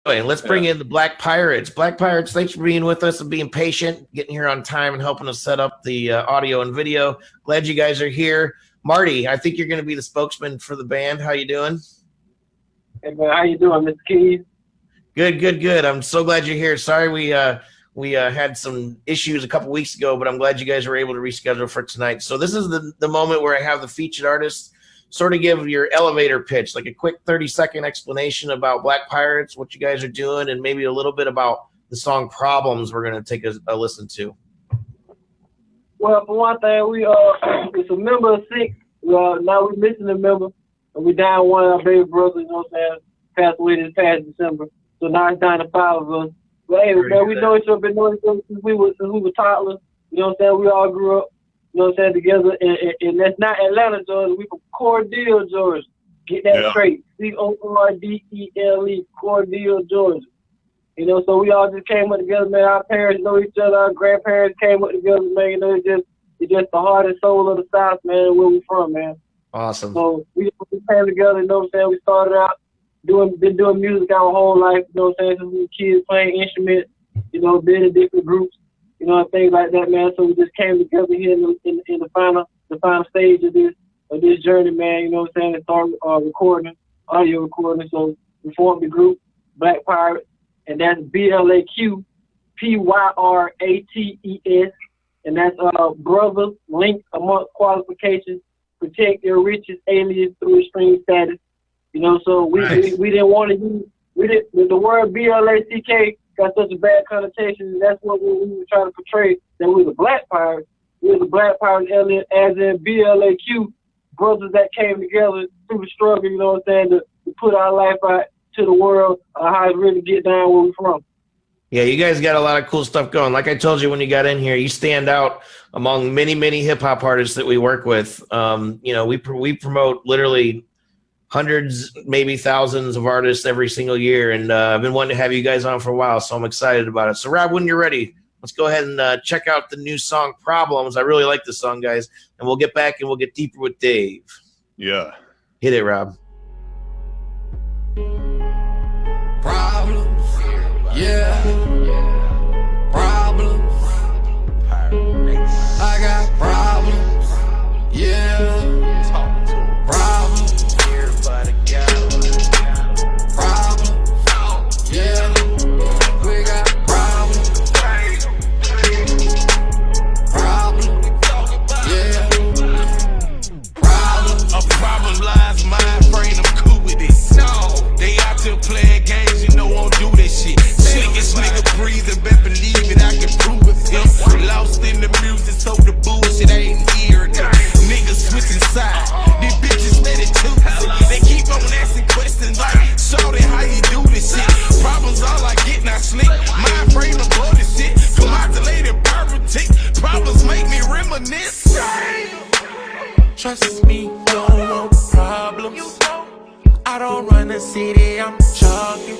Let's bring in the Blaq Pyrates. Blaq Pyrates, thanks for being with us and being patient, getting here on time and helping us set up the audio and video. Glad you guys are here. Marty, I think you're going to be the spokesman for the band. How you doing? Hey, man, how you doing, Mr. Keys? Good. I'm so glad you're here. Sorry we had some issues a couple weeks ago, but I'm glad you guys were able to reschedule for tonight. So this is the moment where I have the featured artists sort of give your elevator pitch, like a quick 30-second explanation about Blaq Pyrates, what you guys are doing, and maybe a little bit about the song Problems we're going to take a listen to. Well, for one thing, it's a member of 6. Now we're missing a member, and we down one of our baby brothers, you know what I'm saying, passed away this past December. So now it's down to 5 of us. But hey, man, we know each other, been knowing each other since we were toddlers. You know what I'm saying? We all grew up, you know what I'm saying, together. And that's not Atlanta, Georgia. We from Cordele, Georgia. Get that straight. Cordele, Cordele, Georgia. You know, so we all just came up together, man. Our parents know each other. Our grandparents came up together, man. You know, it's just the heart and soul of the South, man, where we from, man. Awesome. So we came together, you know what I'm saying? We started out been doing music our whole life, you know what I'm saying, since we were kids, playing instruments, you know, being in different groups, you know, and things like that, man. So we just came together here in the final stage of this journey, man, you know what I'm saying, and started recording, audio recording. So we formed the group, Blaq Pyrates, and that's BLAQ PYRATES, and that's brothers linked amongst qualifications, protect your riches, aliens through extreme status. You know, so we didn't want to use the word BLACK got such a bad connotation, and that's what we were trying to portray, that we were the Blaq Pyrates. We were the Blaq Pyrates, as in BLAQ, brothers that came together through the struggle, you know what I'm saying, to put our life out to the world, how it really get down where we're from. Yeah, you guys got a lot of cool stuff going. Like I told you when you got in here, you stand out among many, many hip-hop artists that we work with. You know, we promote literally hundreds, maybe thousands of artists every single year, and I've been wanting to have you guys on for a while, so I'm excited about it. So, Rob, when you're ready, let's go ahead and check out the new song, Problems. I really like this song, guys, and we'll get back and we'll get deeper with Dave. Yeah. Hit it, Rob. Problems, yeah. Problems. I got problems, yeah. Problems. Problems, yeah. We got problems. Problems, yeah. Problems. A problem lies mind frame, I'm cool with it. No, they out there playing games, you know won't do that shit. Slickest nigga breathing, better believe it, I can prove it. Lost in the music, so the bullshit ain't here. Niggas switching sides, these bitches steady choosing. They keep on asking questions like, shorty, how you do this shit? Problems all I get, not slick. Mind frame above this shit. Commodulated pyrotic. Problems make me reminisce. Trust me, don't want problems. I don't run the city, I'm jogging.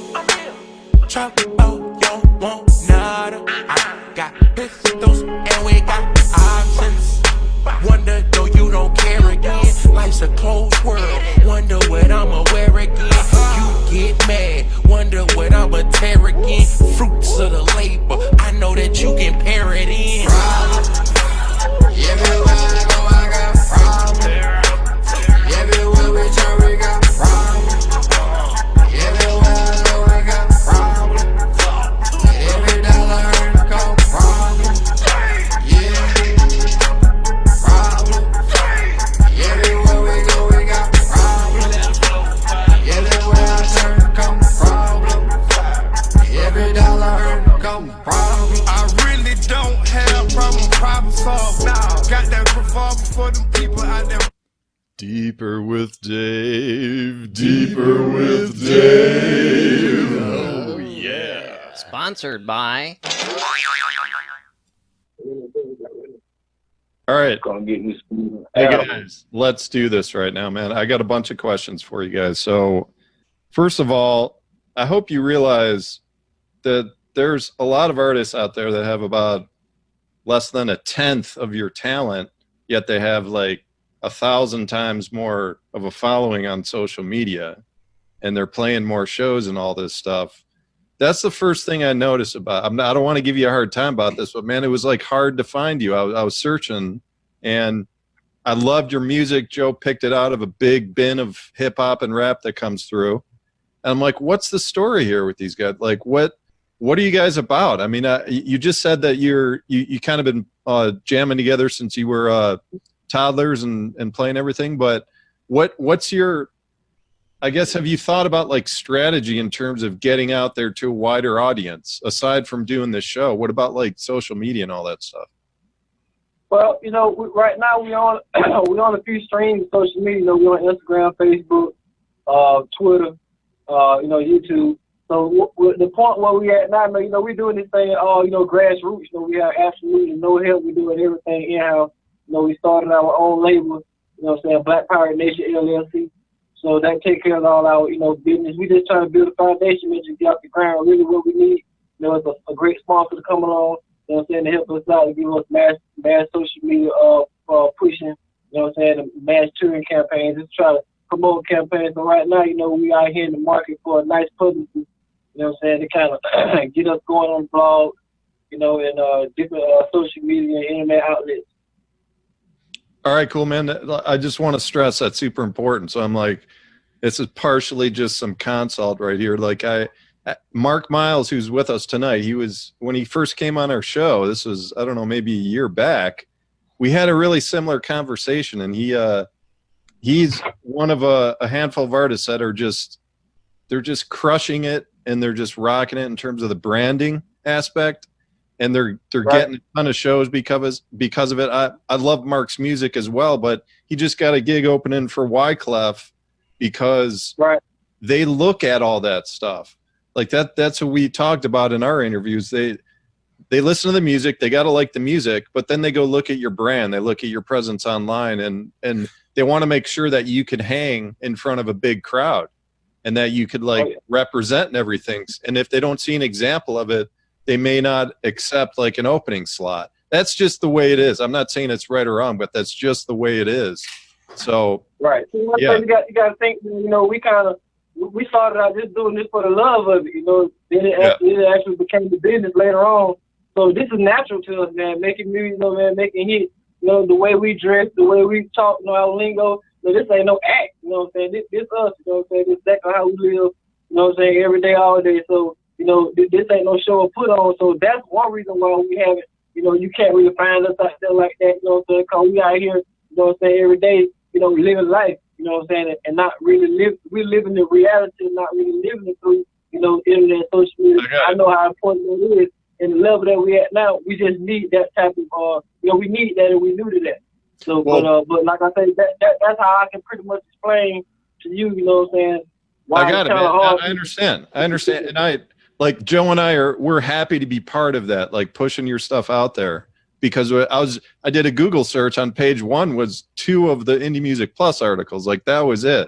Talk about you want nada. I got pistols and we got options. Wonder though you don't care again. Life's a closed world. Wonder what I'ma wear again. You get mad. Wonder what I'ma tear again. Fruits of the labor. I know that you can pair it in. Everywhere I go, I got problems. Everywhere we turn, we got problems. Everywhere I go, I got problems. Every dollar earned come problems. Yeah, problems. Everywhere we go, we got problems. Everywhere I turn, come problems. Every dollar earned come problems. I really don't have problem solved now. Got that revolver for them people out there. Deeper with Dave. Deeper with Dave. Oh, yeah. Sponsored by. All right. Gonna get me some. Hey, guys, let's do this right now, man. I got a bunch of questions for you guys. So, first of all, I hope you realize that there's a lot of artists out there that have about less than 1/10 of your talent, yet they have like 1,000 times more of a following on social media, and they're playing more shows and all this stuff. That's the first thing I noticed about. I don't want to give you a hard time about this, but man, it was like hard to find you. I was searching, and I loved your music. Joe picked it out of a big bin of hip hop and rap that comes through, and I'm like, what's the story here with these guys? Like, what are you guys about? I mean, you just said that you kind of been jamming together since you were toddlers and playing everything, but what's your, I guess, have you thought about like strategy in terms of getting out there to a wider audience aside from doing this show? What about like social media and all that stuff? Well, right now we on we on a few streams of social media. We on Instagram, Facebook, Twitter, YouTube. So the point where we at now, we doing this thing all grassroots. We have absolutely no help. We doing everything in-house. We started our own label. Blaq Pyrates Nation LLC. So that takes care of all our, business. We just trying to build a foundation, man, to get off the ground. Really what we need, it's a great sponsor to come along, to help us out, to give us mass social media pushing, mass touring campaigns, just try to promote campaigns. So right now, we out here in the market for a nice publicity, to kind of get us going on blogs, and different social media and internet outlets. All right, cool, man. I just want to stress that's super important. So I'm like, this is partially just some consult right here. Like Mark Miles, who's with us tonight, when he first came on our show, this was, I don't know, maybe a year back, we had a really similar conversation, and he's one of a handful of artists that they're just crushing it, and they're just rocking it in terms of the branding aspect. And they're right. Getting a ton of shows because of it. I love Mark's music as well, but he just got a gig opening for Wyclef because they look at all that stuff. Like that's what we talked about in our interviews. They listen to the music, they got to like the music, but then they go look at your brand, they look at your presence online, and they want to make sure that you could hang in front of a big crowd and that you could represent and everything. And if they don't see an example of it, they may not accept like an opening slot. That's just the way it is. I'm not saying it's right or wrong, but that's just the way it is. So right. So you got to think. We started out just doing this for the love of it. Then it actually became the business later on. So this is natural to us, man. Making music, man, making hits. The way we dress, the way we talk, our lingo. This ain't no act. This us. This is exactly how we live. Every day, all day. So. This ain't no show or put on, so that's one reason why we haven't, you can't really find us out there like that, because we out here, every day, living life, and not really we're living the reality, not really living it through, internet, social media. I know how important it is, and the level that we at now, we just need that type of, we need that, and we new to that. So, but like I said, that's how I can pretty much explain to you, why I got it, man. I understand, and like Joe and we're happy to be part of that, like pushing your stuff out there, because I did a Google search on page 1 was 2 of the Indie Music Plus articles. Like that was it.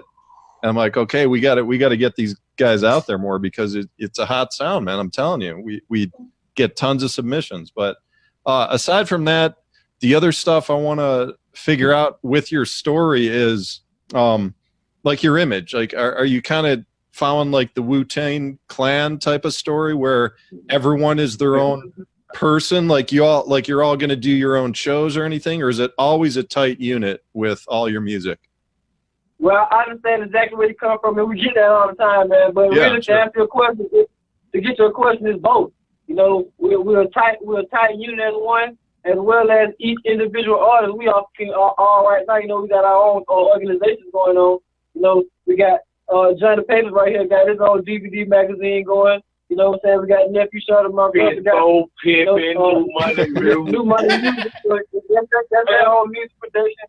And I'm like, okay, we got to get these guys out there more because it's a hot sound, man. I'm telling you, we get tons of submissions. But aside from that, the other stuff I want to figure out with your story is like your image. Like, are you kind of following like the Wu-Tang Clan type of story where everyone is their own person? Like you're all going to do your own shows or anything, or is it always a tight unit with all your music? Well, I understand exactly where you come from, and we get that all the time, man. But really, to answer your question, to get your question is both. We're a tight unit as one, as well as each individual artist. We all right now. We got our own organizations going on. We got. Johnny Papers right here got his own DVD magazine going. We got Nephew Shot of my brother. New Money Music. That's their own music production.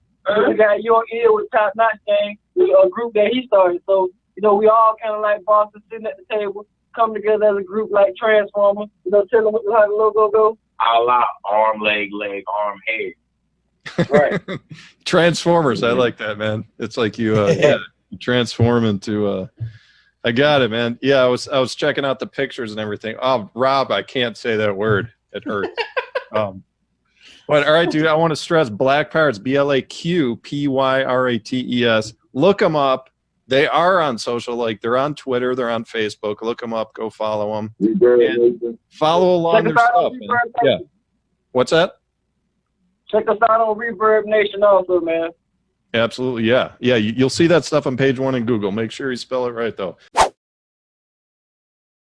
We got Your Ear with Top Notch Gang, a group that he started. So, we all kind of like bosses sitting at the table, come together as a group like Transformers. Tell them how the logo go. All out, arm, leg, arm, head. Right. Transformers, I like that, man. It's like you transform into I got it, man. Yeah, I was checking out the pictures and everything. Oh, Rob, I can't say that word. It hurts. But all right, dude, I want to stress Blaq Pyrates, BlaqPyrates. Look them up. They are on social, like they're on Twitter, they're on Facebook. Look them up, go follow them. Follow along their Check us out stuff. on Man. Reverb Yeah. Nation. What's that? Check us out on Reverb Nation also, man. Absolutely, yeah. Yeah, you'll see that stuff on page 1 in Google. Make sure you spell it right, though.